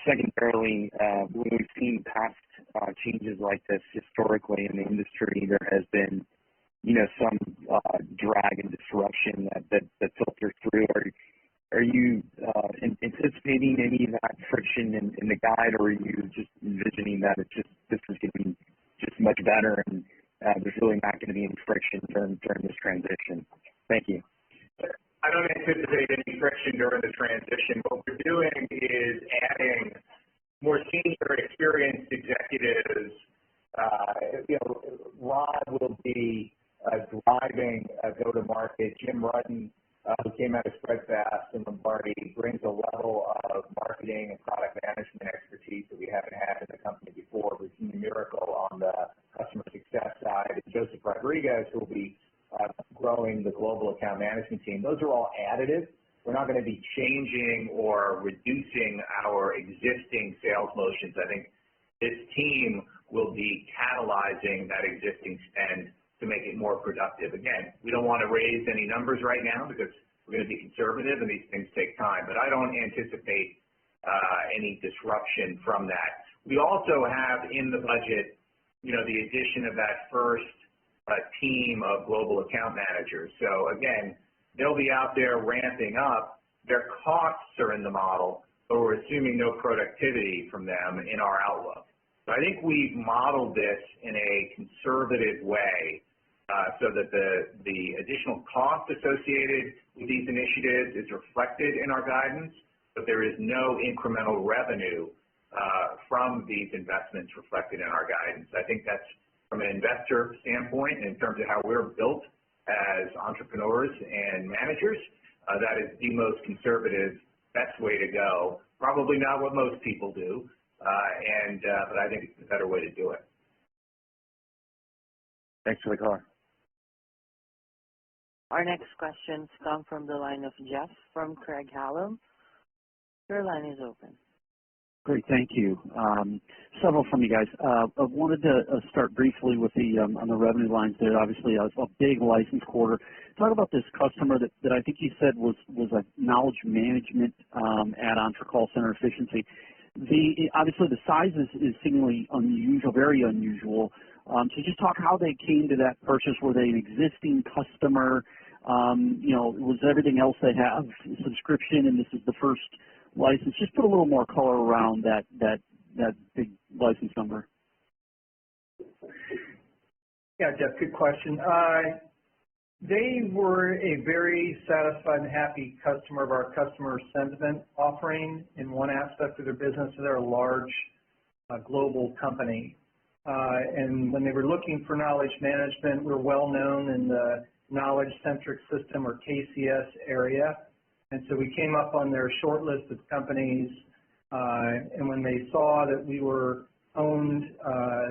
secondarily, when we've seen past changes like this historically in the industry, there has been, some drag and disruption that filters through. Are you anticipating any of that friction in the guide, or are you just envisioning that this is going to be just much better and there's really not going to be any friction during this transition? Thank you. I don't anticipate any friction during the transition. What we're doing is adding more senior experienced executives. Rod will be driving go-to-market. Jim Rudden, who came out of Spreadfast and Lombardi, brings a level of marketing and product management expertise that we haven't had in the company before. We've seen a miracle on the customer success side. And Joseph Rodriguez, who will be growing the global account management team. Those are all additive. We're not going to be changing or reducing our existing sales motions. I think this team will be catalyzing that existing spend to make it more productive. Again, we don't want to raise any numbers right now because we're going to be conservative and these things take time, but I don't anticipate any disruption from that. We also have in the budget, the addition of that first team of global account managers. So again, they'll be out there ramping up. Their costs are in the model, but we're assuming no productivity from them in our outlook. So I think we've modeled this in a conservative way so that the additional cost associated with these initiatives is reflected in our guidance, but there is no incremental revenue from these investments reflected in our guidance. I think that's from an investor standpoint, in terms of how we're built as entrepreneurs and managers, that is the most conservative, best way to go. Probably not what most people do, but I think it's a better way to do it. Thanks for the call. Our next questions come from the line of Jeff from Craig-Hallum. Your line is open. Great, thank you. Several from you guys. I wanted to start briefly with on the revenue lines there. Obviously, a big license quarter. Talk about this customer that I think you said was a knowledge management add-on for call center efficiency. Obviously, the size is seemingly unusual, very unusual. So just talk how they came to that purchase. Were they an existing customer? Was everything else they have subscription, and this is the first license? Just put a little more color around that big license number. Yeah, Jeff, good question. They were a very satisfied and happy customer of our customer sentiment offering in one aspect of their business. So they're a large global company. And when they were looking for knowledge management, we're well known in the knowledge-centric system or KCS area. And so we came up on their short list of companies, and when they saw that we were owned,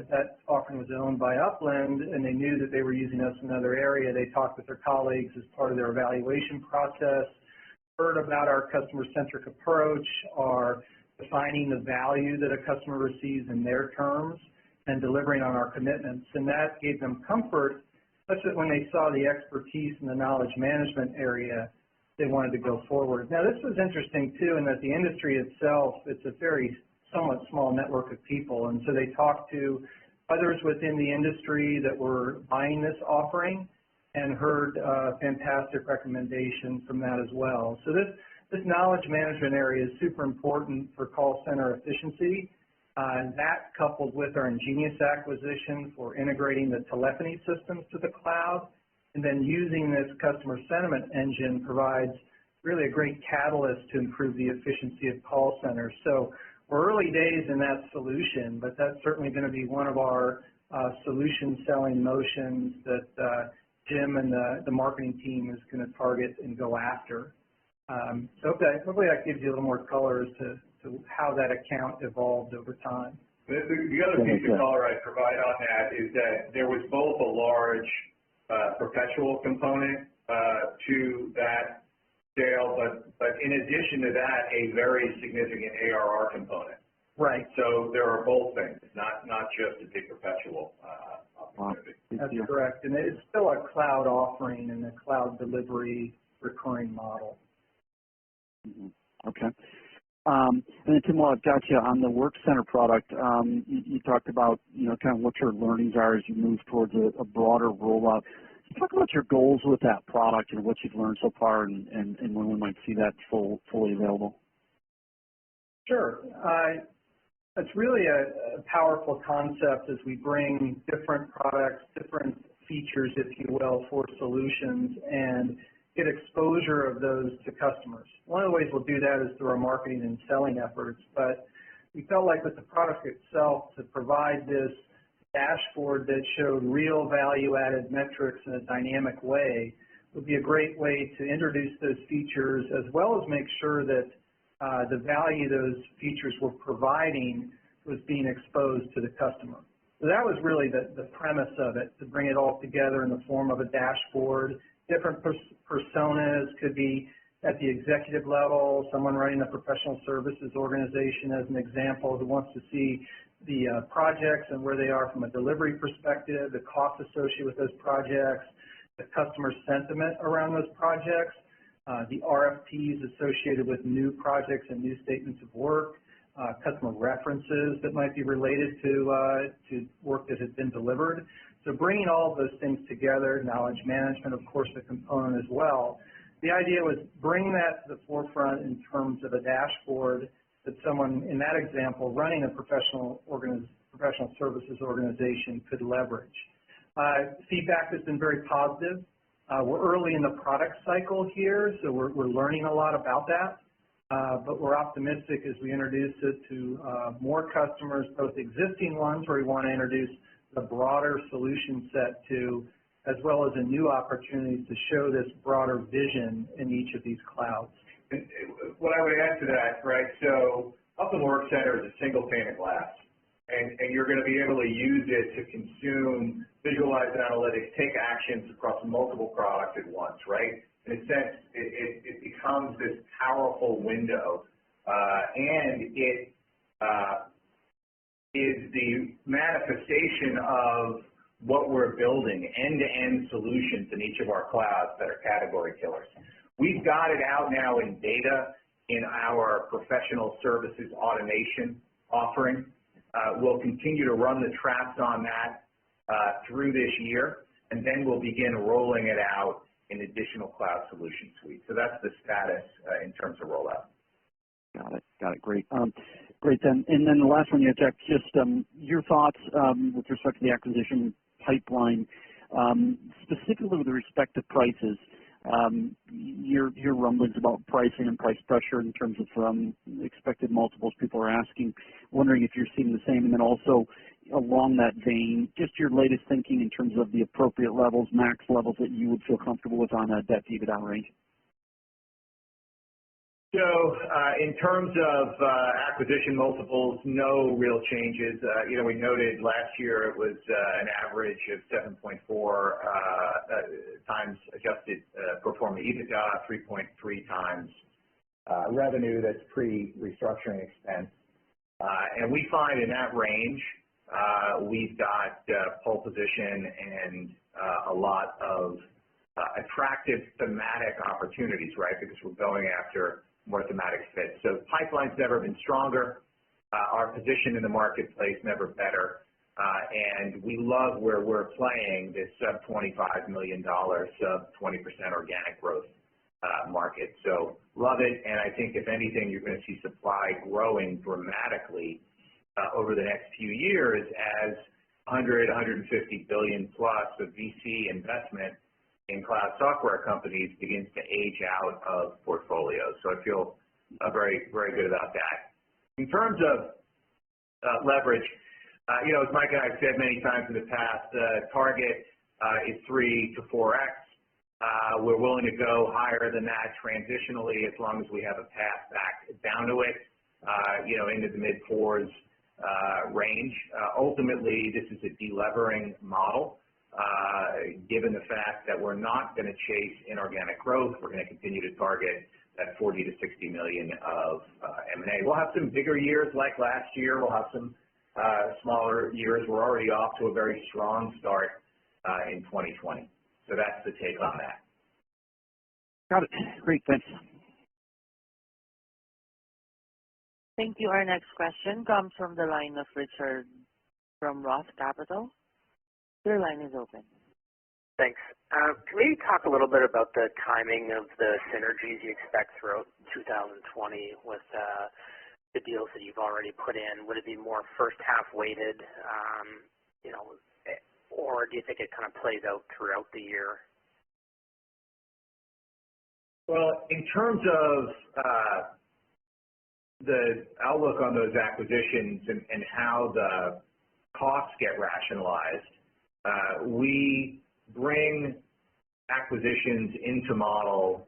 that offering was owned by Upland, and they knew that they were using us in another area, they talked with their colleagues as part of their evaluation process, heard about our customer-centric approach, our defining the value that a customer receives in their terms, and delivering on our commitments. And that gave them comfort, such that when they saw the expertise in the knowledge management area, they wanted to go forward. Now, this was interesting, too, in that the industry itself, it's a very somewhat small network of people, and so they talked to others within the industry that were buying this offering and heard fantastic recommendations from that as well. So this knowledge management area is super important for call center efficiency. That coupled with our Ingenious acquisition for integrating the telephony systems to the cloud, and then using this customer sentiment engine provides really a great catalyst to improve the efficiency of call centers. So We're early days in that solution, but that's certainly going to be one of our solution selling motions that Jim and the marketing team is going to target and go after. So hopefully that gives you a little more color as to how that account evolved over time. The other piece of color I'd provide on that is that there was both a large perpetual component to that sale, but in addition to that, a very significant ARR component. Right. So there are both things, not just a big perpetual opportunity. That's correct, and it's still a cloud offering and a cloud delivery recurring model. Okay. And then Tim, while I've got you on the Work Center product, you talked about, kind of what your learnings are as you move towards a broader rollout. Can you talk about your goals with that product and what you've learned so far and when we might see that fully available? Sure. It's really a powerful concept as we bring different products, different features, if you will, for solutions and get exposure of those to customers. One of the ways we'll do that is through our marketing and selling efforts, but we felt like with the product itself to provide this dashboard that showed real value-added metrics in a dynamic way would be a great way to introduce those features as well as make sure that the value those features were providing was being exposed to the customer. So that was really the premise of it, to bring it all together in the form of a dashboard. Different personas could be at the executive level, someone running a professional services organization as an example who wants to see the projects and where they are from a delivery perspective, the costs associated with those projects, the customer sentiment around those projects, the RFPs associated with new projects and new statements of work, customer references that might be related to work that has been delivered. So bringing all of those things together, knowledge management, of course, a component as well. The idea was bring that to the forefront in terms of a dashboard that someone, in that example, running a professional services organization could leverage. Feedback has been very positive. We're early in the product cycle here, so we're learning a lot about that. But we're optimistic as we introduce it to more customers, both existing ones where we want to introduce the broader solution set to, as well as a new opportunity to show this broader vision in each of these clouds. And what I would add to that, right, so Upland Work Center is a single pane of glass, and you're going to be able to use it to consume, visualize analytics, take actions across multiple products at once, right? In a sense, it becomes this powerful window, and it is the manifestation of what we're building, end-to-end solutions in each of our clouds that are category killers. We've got it out now in beta in our professional services automation offering. We'll continue to run the traps on that through this year, and then we'll begin rolling it out in additional cloud solution suites. So that's the status in terms of rollout. Got it. Great. Great then. And then the last one, Jack, just your thoughts with respect to the acquisition pipeline, specifically with respect to prices. Your rumblings about pricing and price pressure in terms of expected multiples people are asking, wondering if you're seeing the same, and then also along that vein, just your latest thinking in terms of the appropriate levels, max levels that you would feel comfortable with on a debt to EBITDA range. So in terms of acquisition multiples, no real changes. We noted last year it was an average of 7.4 times adjusted pro forma EBITDA, 3.3 times revenue that's pre-restructuring expense. And we find in that range we've got pole position and a lot of attractive thematic opportunities, right, because we're going after more thematic fit. So pipeline's never been stronger. Our position in the marketplace never better. And we love where we're playing this sub $25 million, sub 20% organic growth market. So love it. And I think if anything, you're going to see supply growing dramatically over the next few years as 150 billion plus of VC investment in cloud software companies begins to age out of portfolios. So I feel very, very good about that. In terms of leverage, as Mike and I have said many times in the past, the target is 3 to 4x. We're willing to go higher than that transitionally as long as we have a path back down to it, into the mid-4s range. Ultimately, this is a delevering model. Given the fact that we're not going to chase inorganic growth, we're going to continue to target that 40 to 60 million of M&A. We'll have some bigger years like last year. We'll have some smaller years. We're already off to a very strong start in 2020. So that's the take on that. Got it. Great. Thanks. Thank you. Our next question comes from the line of Richard from Roth Capital. Your line is open. Thanks. Can we talk a little bit about the timing of the synergies you expect throughout 2020 with the deals that you've already put in? Would it be more first half weighted, or do you think it kind of plays out throughout the year? Well, in terms of the outlook on those acquisitions and how the costs get rationalized, we bring acquisitions into model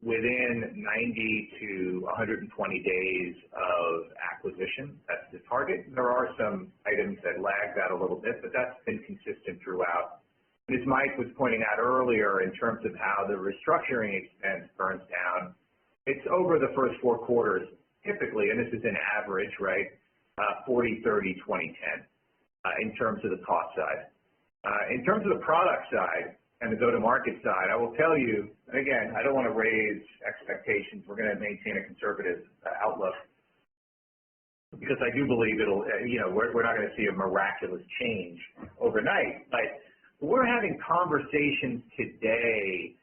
within 90 to 120 days of acquisition. That's the target. There are some items that lag that a little bit, but that's been consistent throughout. And as Mike was pointing out earlier, in terms of how the restructuring expense burns down, it's over the first 4 quarters, typically, and this is an average, right, 40, 30, 20, 10, in terms of the cost side. In terms of the product side and the go-to-market side, I will tell you, and again, I don't want to raise expectations. We're going to maintain a conservative outlook because I do believe it'll, we're not going to see a miraculous change overnight. But we're having conversations today,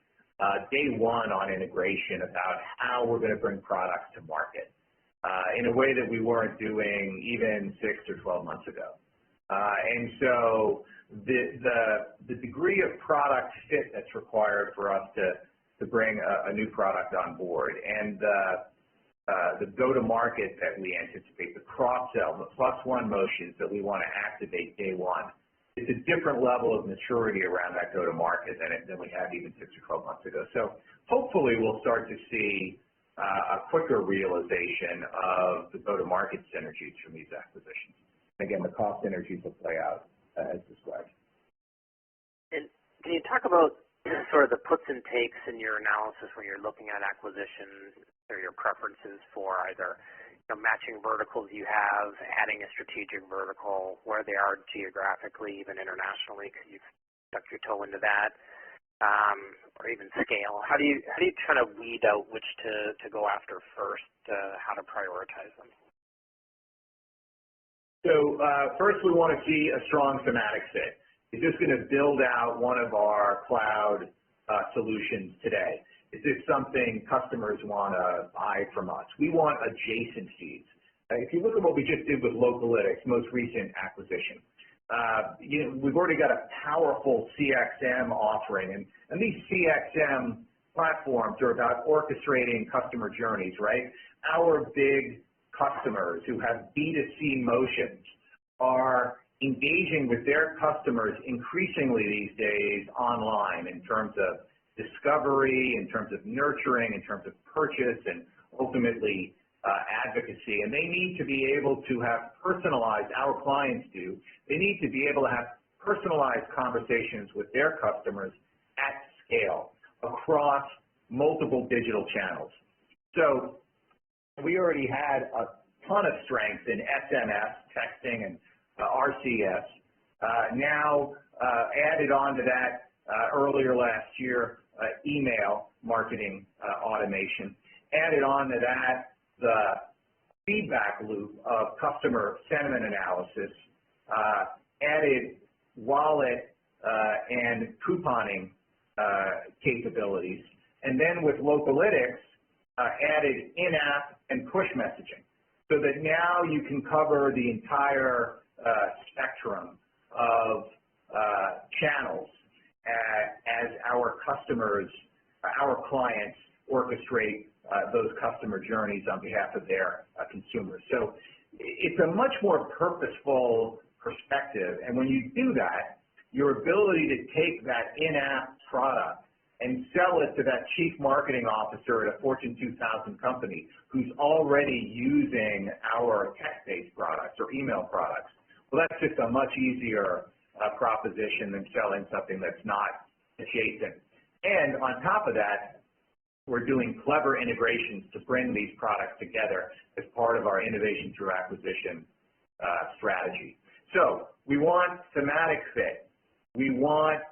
day one on integration about how we're going to bring products to market in a way that we weren't doing even 6 or 12 months ago. And so the degree of product fit that's required for us to bring a new product on board, and the go-to-market that we anticipate, the cross-sell, the +1 motions that we want to activate day one, it's a different level of maturity around that go-to-market than we had even 6 or 12 months ago. So hopefully we'll start to see a quicker realization of the go-to-market synergies from these acquisitions. Again, the cost synergies will play out as described. And can you talk about sort of the puts and takes in your analysis when you're looking at acquisitions, or your preferences for either matching verticals you have, adding a strategic vertical, where they are geographically, even internationally, because you've stuck your toe into that, or even scale? How do you try to weed out which to go after first, how to prioritize them? So first, we want to see a strong thematic fit. Is this going to build out one of our cloud solutions today? Is this something customers want to buy from us? We want adjacencies. If you look at what we just did with Localytics, most recent acquisition, we've already got a powerful CXM offering, and these CXM platforms are about orchestrating customer journeys, right? Our big customers who have B2C motions are engaging with their customers increasingly these days online in terms of discovery, in terms of nurturing, in terms of purchase, and ultimately advocacy. And they need to be able to have personalized, our clients do, they need to be able to have personalized conversations with their customers at scale across multiple digital channels. So we already had a ton of strength in SMS, texting, and RCS. Now added on to that earlier last year, email marketing automation. Added on to that the feedback loop of customer sentiment analysis. Added wallet and couponing capabilities. And then with Localytics, added in-app and push messaging, so that now you can cover the entire spectrum of channels as our customers, our clients orchestrate those customer journeys on behalf of their consumers. So it's a much more purposeful perspective, and when you do that, your ability to take that in-app product and sell it to that chief marketing officer at a Fortune 2000 company who's already using our text-based products or email products, well, that's just a much easier proposition than selling something that's not adjacent. And on top of that, we're doing clever integrations to bring these products together as part of our innovation through acquisition strategy. So we want thematic fit. We want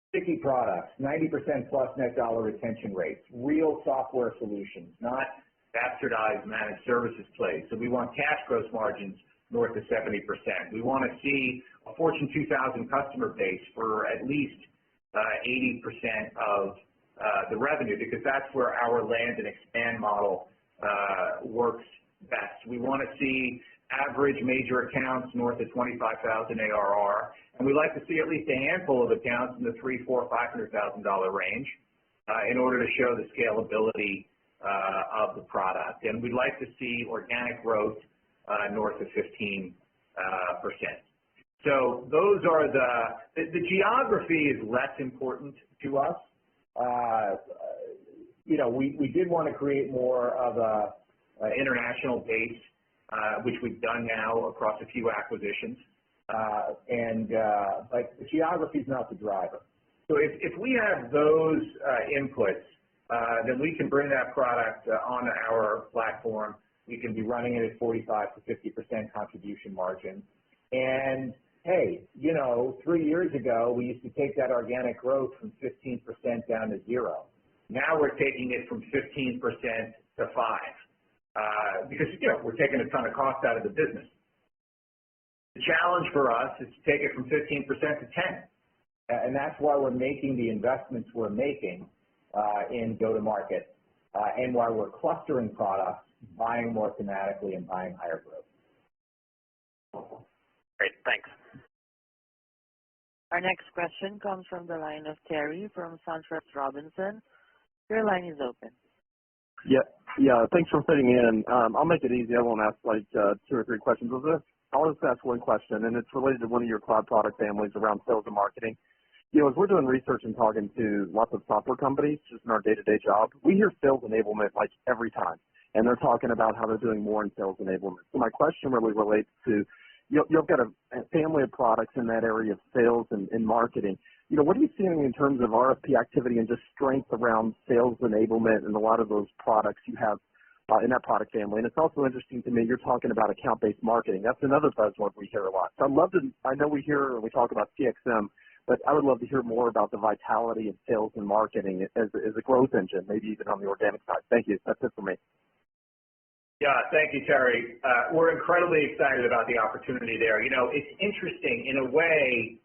sticky products, 90% plus net dollar retention rates, real software solutions, not bastardized managed services plays. So we want cash gross margins north of 70%. We want to see a Fortune 2000 customer base for at least 80% of the revenue, because that's where our land and expand model works best. We want to see average major accounts north of 25,000 ARR, and we like to see at least a handful of accounts in the $300,000, $400,000, $500,000 range in order to show the scalability of the product. And we'd like to see organic growth north of 15%. So those are the geography is less important to us. You know, we did want to create more of a international base, which we've done now across a few acquisitions, but the geography is not the driver. So if we have those inputs, then we can bring that product on our platform. We can be running it at 45 to 50% contribution margin. And hey, you know, 3 years ago, we used to take that organic growth from 15% down to 0. Now we're taking it from 15% to 5%. Because, you know, we're taking a ton of cost out of the business. The challenge for us is to take it from 15% to 10%. And that's why we're making the investments we're making in go-to-market and why we're clustering products, buying more thematically and buying higher growth. Great, thanks. Our next question comes from the line of Terry from SunTrust Robinson. Your line is open. Yeah. Thanks for fitting in. I'll make it easy. I won't ask like 2 or 3 questions. I'll just ask one question, and it's related to one of your cloud product families around sales and marketing. You know, as we're doing research and talking to lots of software companies just in our day-to-day job, we hear sales enablement like every time, and they're talking about how they're doing more in sales enablement. So my question really relates to, you've got a family of products in that area of sales and marketing. You know, what are you seeing in terms of RFP activity and just strength around sales enablement and a lot of those products you have in that product family? And it's also interesting to me, you're talking about account-based marketing. That's another buzzword we hear a lot. So I know we hear and we talk about CXM, but I would love to hear more about the vitality of sales and marketing as a growth engine, maybe even on the organic side. Thank you. That's it for me. Yeah, thank you, Terry. We're incredibly excited about the opportunity there. You know, it's interesting. In a way,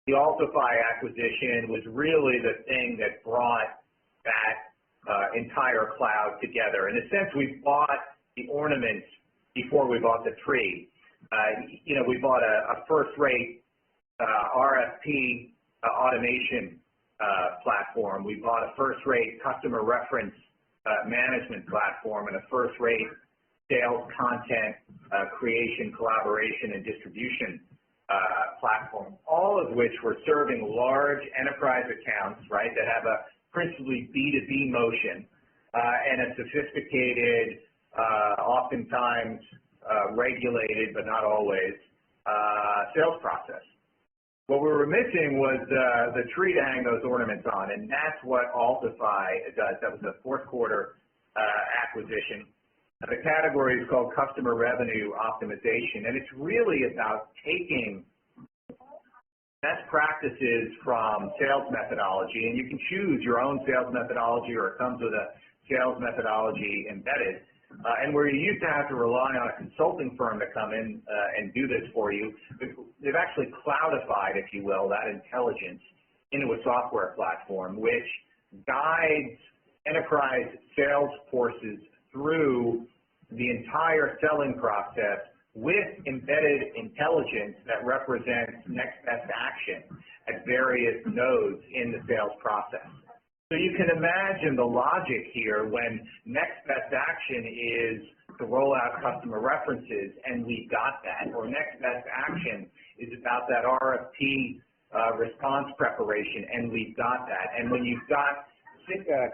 the Altify acquisition was really the thing that brought that entire cloud together. In a sense, we bought the ornaments before we bought the tree. You know, we bought a first-rate RFP automation platform. We bought a first-rate customer reference management platform and a first-rate sales content creation, collaboration, and distribution platform, all of which were serving large enterprise accounts, right, that have a principally B2B motion and a sophisticated, oftentimes regulated, but not always, sales process. What we were missing was the tree to hang those ornaments on, and that's what Altify does. That was a fourth quarter acquisition. The category is called customer revenue optimization, and it's really about taking best practices from sales methodology, and you can choose your own sales methodology or it comes with a sales methodology embedded. And where you used to have to rely on a consulting firm to come in and do this for you, they've actually cloudified, if you will, that intelligence into a software platform which guides enterprise sales forces through the entire selling process with embedded intelligence that represents next best action at various nodes in the sales process. So So you can imagine the logic here when next best action is to roll out customer references, and we got that, or next best action is about that RFP response preparation, and we've got that. And when you've got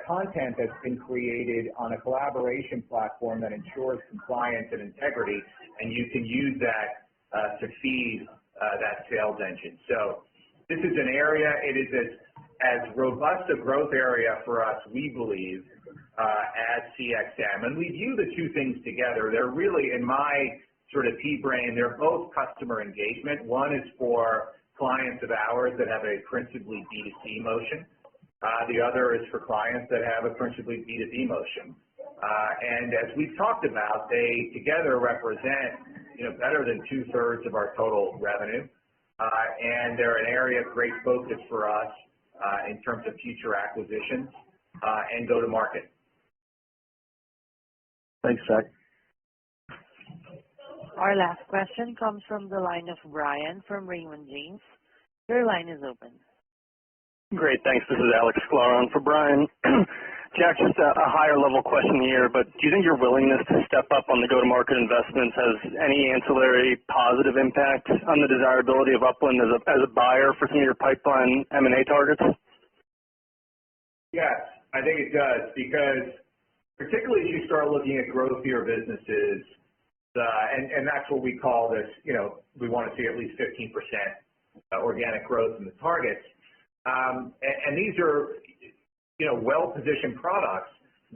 content that's been created on a collaboration platform that ensures compliance and integrity, and you can use that to feed that sales engine. So this is an area, it is as robust a growth area for us, we believe, as CXM. And we view the two things together. They're really, in my sort of pea-brain, they're both customer engagement. One is for clients of ours that have a principally B2C motion. The other is for clients that have a principally B2B motion. And as we've talked about, they together represent, better than 2/3 of our total revenue. And they're an area of great focus for us in terms of future acquisitions and go-to-market. Thanks, Jack. Our last question comes from the line of Brian from Raymond James. Your line is open. Great, thanks. This is Alex Sklar for Brian. Jack, just a higher level question here, but do you think your willingness to step up on the go-to-market investments has any ancillary positive impact on the desirability of Upland as a buyer for some of your pipeline M&A targets? Yes, I think it does, because particularly as you start looking at growthier businesses, and that's what we call this, we want to see at least 15% organic growth in the targets. And these are, well-positioned products.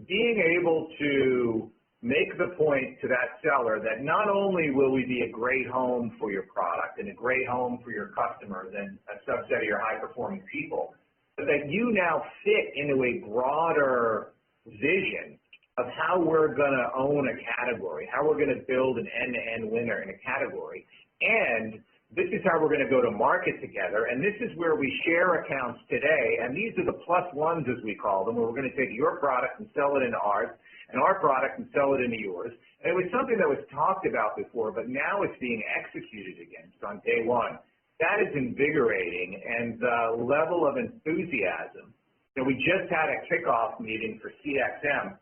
Being able to make the point to that seller that not only will we be a great home for your product and a great home for your customers and a subset of your high-performing people, but that you now fit into a broader vision of how we're going to own a category, how we're going to build an end-to-end winner in a category. And this is how we're going to go to market together, and this is where we share accounts today, and these are the plus ones, as we call them, where we're going to take your product and sell it into ours, and our product and sell it into yours. And it was something that was talked about before, but now it's being executed against on day one. That is invigorating, and the level of enthusiasm. We just had a kickoff meeting for CXM,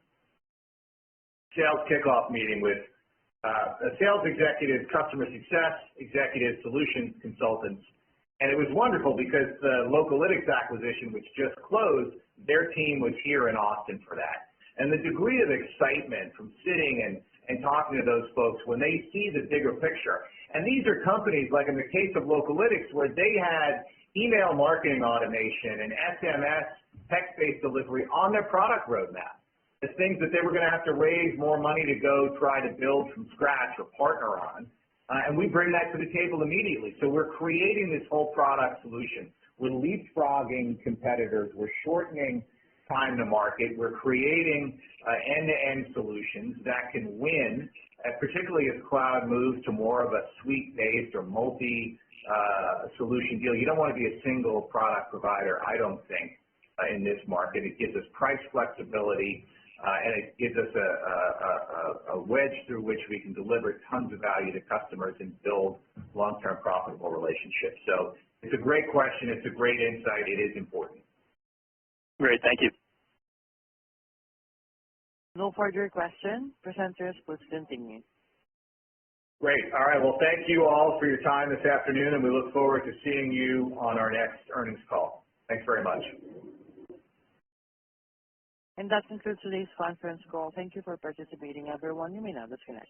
sales kickoff meeting with sales executives, customer success executives, solutions consultants. And it was wonderful because the Localytics acquisition, which just closed, their team was here in Austin for that. And the degree of excitement from sitting and talking to those folks when they see the bigger picture. And these are companies, like in the case of Localytics, where they had email marketing automation and SMS text-based delivery on their product roadmap. The things that they were going to have to raise more money to go try to build from scratch or partner on. And we bring that to the table immediately. So we're creating this whole product solution. We're leapfrogging competitors. We're shortening time to market. We're creating end-to-end solutions that can win, particularly as cloud moves to more of a suite-based or multi-solution deal. You don't want to be a single product provider, I don't think, in this market. It gives us price flexibility. And it gives us a wedge through which we can deliver tons of value to customers and build long-term profitable relationships. So it's a great question. It's a great insight. It is important. Great. Thank you. No further questions. Presenters, please continue. Great. All right. Well, thank you all for your time this afternoon, and we look forward to seeing you on our next earnings call. Thanks very much. And that concludes today's conference call. Thank you for participating, everyone. You may now disconnect.